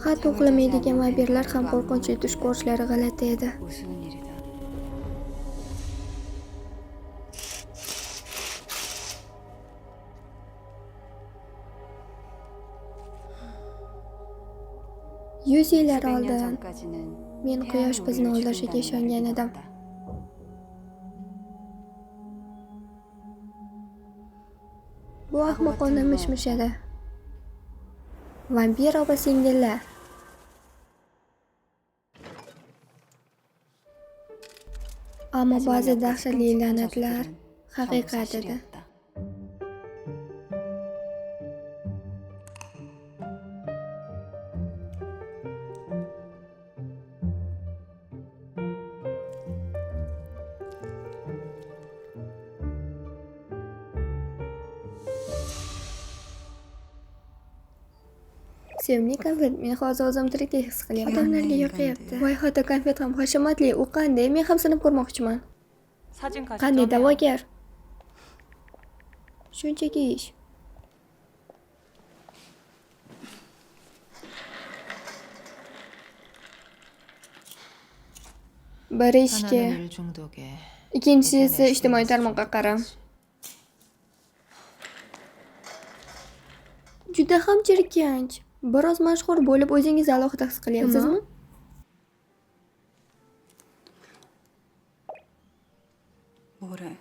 Xat o'qilmaydigan vampirlar ham qo'rqinchli tush ko'rishlari g'alati edi. 무슨 일이다. Yuz yillar 수백 년 oldin 전까지는 men quyosh bizni o'ldirishiga ishongan edim. Bu ahmoqona mish-mish edi. Vampir opa-singillar. Ammo ba'zi dahshatli la'natlar haqiqat edi. Sevimli konfet, men hozir o'zim tirikdek his qilyapman. Odamlarga yoqayapti. Voy, hatto konfet ham hashamatli, u qanday? Men ham sinib ko'rmoqchiman. Qanday da'vogar? Shunchaki ish. Biri ishga, 하나는 일 중독에 ikkinchisi esa ijtimoiy tarmoqqa qaram. Juda ham jirkanch. Biroz mashhur bo'lib o'zingizni alohida his qilyapsizmi? 뭐래?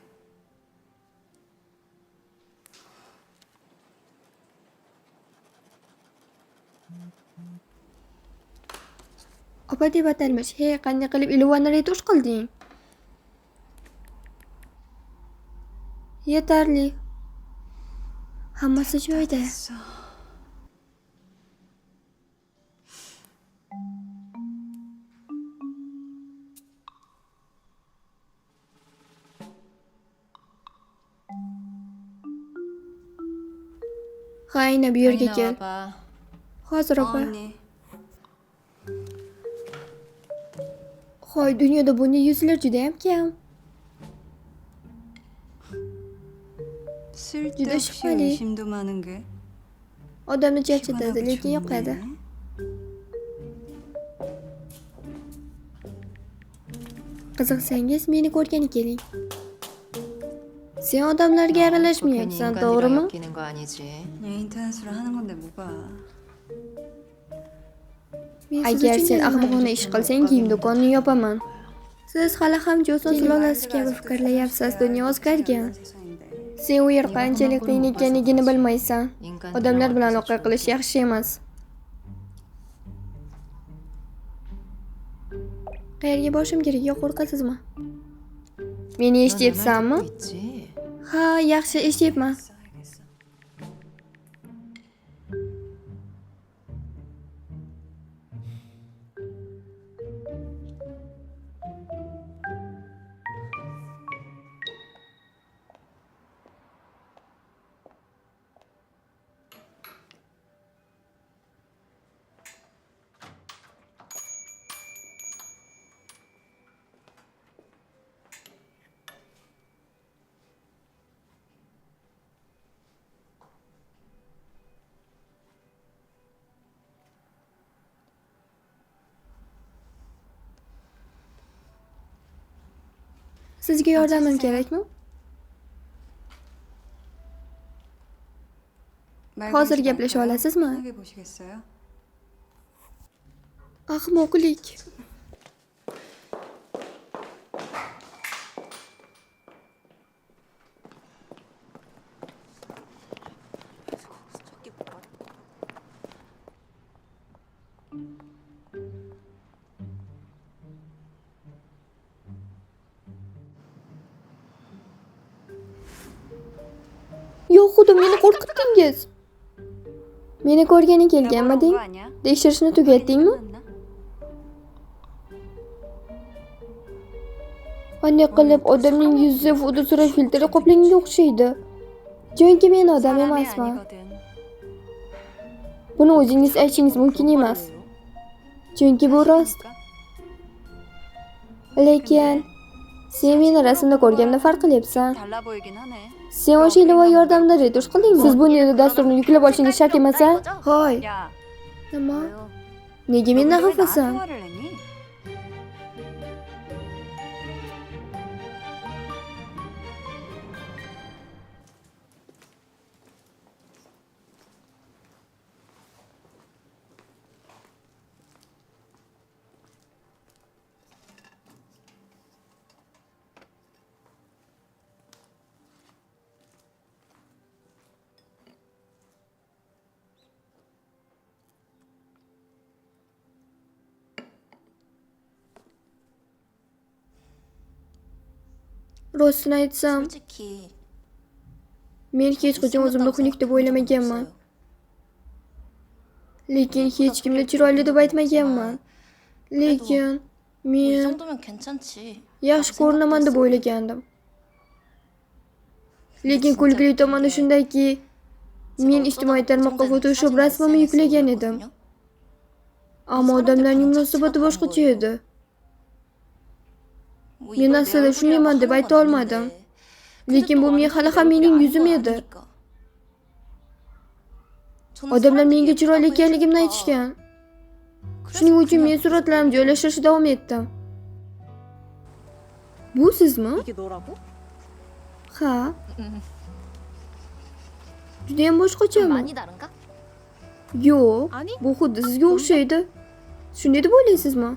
Opa deb atalmish. Hey, qanday qilib ilonni retush qilding? Yetarli. Hammasi joyida. 됐어. Ha, ayna bu yerga 많이 kel. 나와봐. Hozir opa. 언니. Hoy, dunyoda bunday yuzlar juda ham kam. 쓸데없이 싶어니. 의심도 많은 게 Odamni charchatadi, lekin yoqadi. Qiziqsangiz meni ko'rgani keling. Sen odamlarga aralashmayapsan, 괜히 to'g'rimi? 인간이랑 엮이는 거 아니지? 그냥 인터넷으로 하는 건데 뭐가. Agar sen ahmoqona ish qilsang, kiyim do'konini yopaman. Siz hali ham Joson sulolasi kabi fikrlayapsiz, dunyo o'zgargan. 세상인데. Sen u yer qanchalik qiyin ekanligini bilmaysan. 인간 Odamlar bilan 들어가서 aloqa qilish yaxshi emas. Qayerga borishim kerak, yo qo'rqasizmi? Meni 너 eshityapsanmi? 내 말 듣고 있지? Ha, yaxshi eshityapman. 써야겠어. Sizga yordamim kerakmi? hozir gaplasha olasizmi? 보시겠어요? Ahmoqlik. Yo'q, xudo meni qo'rqitdingiz. Meni ko'rgani kelganmiding? Tekshirishni tugatdingmi? Qanday qilib odamning yuzi fotosura filtri qoplanganga o'xshaydi? Chunki men odam emasman. Buni o'zingiz aytishingiz mumkin emas. Chunki bu rost. Lekin sen meni rasmda ko'rganda farq qilyapsan. 달라 보이긴 하네. Sen o'sha ilova yordamida retush qildingmi? Siz buni dasturni yuklab olishingiz shart emas-a? Hoy. 야, Nima? Nega 너 mendan 근데 왜 나한테 xafasan? 화를 내니? Rostini aytsam, 솔직히 men hech qachon o'zimni xunuk deb o'ylamaganman. Lekin hech kimni chiroyli deb aytmaganman. Lekin 뭐 이 men 정도면 괜찮지. yaxshi ko'rinaman deb o'ylagandim. Lekin kulgili tomoni shundaki, men ijtimoiy tarmoqqa Photoshop rasmimni yuklagan edim. Ammo odamlarning munosabati boshqacha edi. Men aslida shundayman deb ayta olmadim. Lekin bu men hali ham mening yuzim edi. Odamlar menga chiroyli ekanligimni aytishgan. Shuning uchun men suratlarimni joylashtirishda davom etdim. Bu sizmi? 이게 너라고? Ha. Juda ham boshqachami? 많이 다른가? Yo'q. Ani? Bu xuddi sizga o'xshaydi. Shunday deb o'ylaysizmi?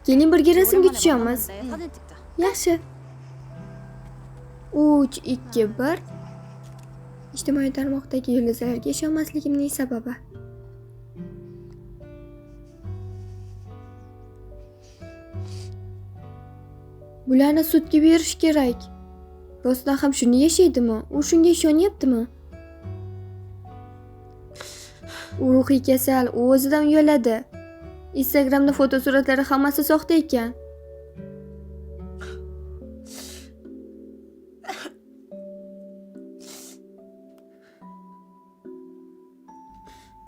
Keling birga rasmga tushamiz. 만났는데 사진 찍자. Yaxshi. 3, 2, 1. Ijtimoiy tarmoqdagi yulduzlarga ishonmasligimning sababi. Bularni sudga berish kerak. Rostdan ham shuni yashaydimi? U shunga ishonyaptimi? U ruhiy kasal, u o'zidan uyaladi. Instagramda fotosuratlari hammasi soxta ekan.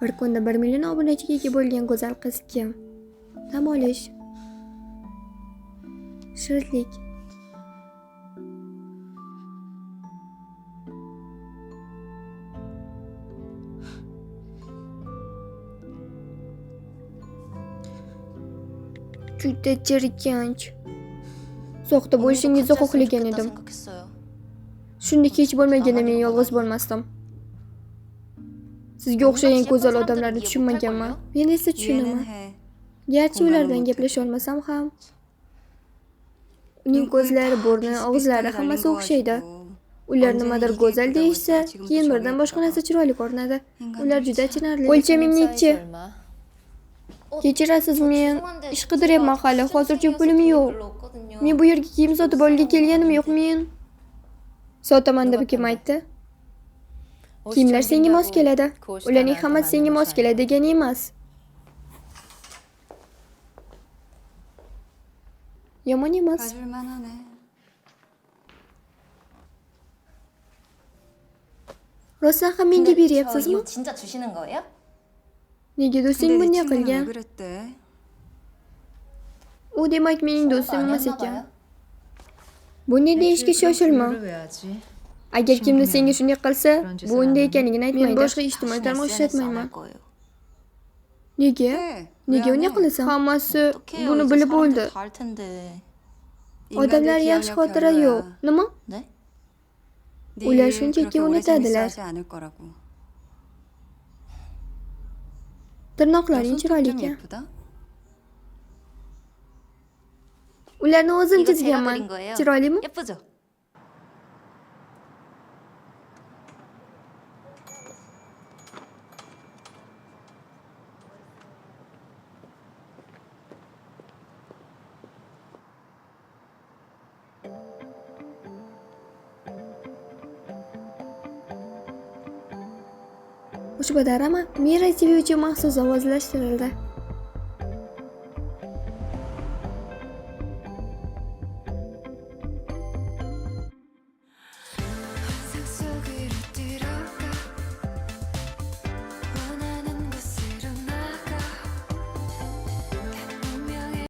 Bir kunda 1 million obunachiga ega bo'lgan go'zal qiz kim? Dam olish. Shirinlik. Juda jirkanch. Soxta bo'lishingizni xohlagan edim. 생각했어요. Shunday hech bo'lmaganda men yolg'iz bo'lmasdim. Sizga o'xshagan go'zal odamlarni tushunmaganman. Men esa tushunaman. 이해는 해. Garchi ular bilan gaplasha olmasam ham, uning ko'zlari, burni, og'izlari hammasi o'xshaydi. Ular nimadir go'zal deyishsa, keyin birdan boshqa narsa chiroyli ko'rinadi. Ular juda achinarli. O'lchamim nechi? Kechirasiz, men ish qidiryapman hali. Hozircha pulim yo'q. Men bu yerga kiyim sotib olishga kelganim yo'q men. Sotaman deb kim aytdi? Kiyimlar senga mos keladi. Ularning hammasi senga mos keladi degani emas. Yomon emas. 봐줄만하네. Rostdan ham menga 근데 저 beryapsizmi? 이거 진짜 주시는 거예요? Nega do'sting 근데 네 bunday 친구는 왜 qilgan? 그랬대? U demak mening do'stim emas 아니었나 ekan. 봐요. Bunday deyishga shoshilma. 왜 하지? Agar kimdir senga shunday qilsa, bu unday ekanligini aytmaydi. Men boshqa 당신 ijtimoiy tarmoq SNS 안 ishlatmayman. 할 거예요. Nega? 해. Nega 왜 안 unday 해? qilasan? Hammasi 어떡해요? buni 이제 bilib bo'ldi. 사람들 다알 텐데. Odamlar yaxshi xotira yo'q. Nima? 네? ular shunchaki unutadilar. 하지 않을 거라고. Tirnoqlaring chiroyli 좀 ekan. 예쁘다. Ularni o'zim 이거 제가 chizganman. 그린 거예요. Chiroylimi? 예쁘죠? Ushbu darama Mira TV uchun maxsus ovozlashtirildi.